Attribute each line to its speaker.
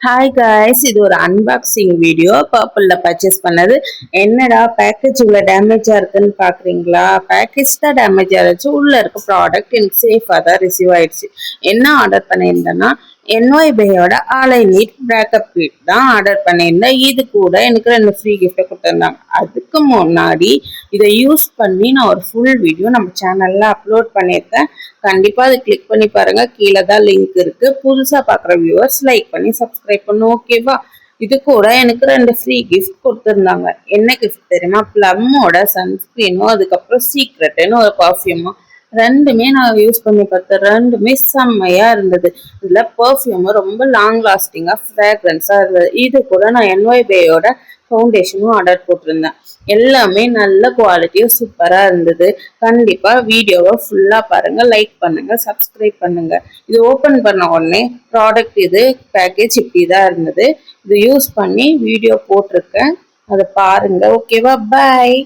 Speaker 1: Hi guys, இது ஒரு unboxing video. பர்பிள்ல purchase பண்ணது. என்னடா பேக்கேஜ் இவ்வளோ டேமேஜா இருக்குன்னு பாக்குறீங்களா? பேக்கேஜ் தான் டேமேஜ் ஆயிடுச்சு. உள்ள இருக்க ப்ராடக்ட் எனக்கு சேஃபா தான் ரிசீவ் ஆயிடுச்சு. என்ன ஆர்டர் பண்ணியிருந்தேன்னா NYBயோட ஆலை நீட் பேக்கப் கிட் தான் ஆர்டர் பண்ணியிருந்தேன். இது கூட எனக்கு 2 ஃப்ரீ கிஃப்ட் கொடுத்துருந்தாங்க. அதுக்கு முன்னாடி இதை யூஸ் பண்ணி நான் ஒரு ஃபுல் வீடியோ நம்ம சேனல்ல அப்லோட் பண்ணியிருக்கேன். கண்டிப்பா அதை கிளிக் பண்ணி பாருங்க. கீழே தான் லிங்க் இருக்கு. புதுசா பாக்குற வியூவர்ஸ் லைக் பண்ணி சப்ஸ்கிரைப் பண்ணும். ஓகேவா? இது கூட எனக்கு 2 ஃப்ரீ கிஃப்ட் கொடுத்துருந்தாங்க. என்ன கிஃப்ட் தெரியுமா? பிளம்மோட சன்ஸ்கிரீனும் அதுக்கப்புறம் சீக்ரெட்னு ஒரு பர்ஃப்யூமும். ரெண்டுமே நான் யூஸ் பண்ணி பார்த்தேன். ரெண்டுமே செம்மையா இருந்தது. இதுல பர்ஃப்யூமும் ரொம்ப லாங் லாஸ்டிங்கா ஃப்ராக்ரன்ஸா இருந்தது. இது கூட நான் NYBயோட ஃபவுண்டேஷனும் ஆர்டர் போட்டிருந்தேன். எல்லாமே நல்ல குவாலிட்டியும் சூப்பரா இருந்தது. கண்டிப்பா வீடியோவை ஃபுல்லா பாருங்க, லைக் பண்ணுங்க, சப்ஸ்கிரைப் பண்ணுங்க. இது ஓபன் பண்ண உடனே ப்ராடக்ட் இது பேக்கேஜ் இப்படிதான் இருந்தது. இது யூஸ் பண்ணி வீடியோ போட்டிருக்கேன், அதை பாருங்க. ஓகேவா? பாய்.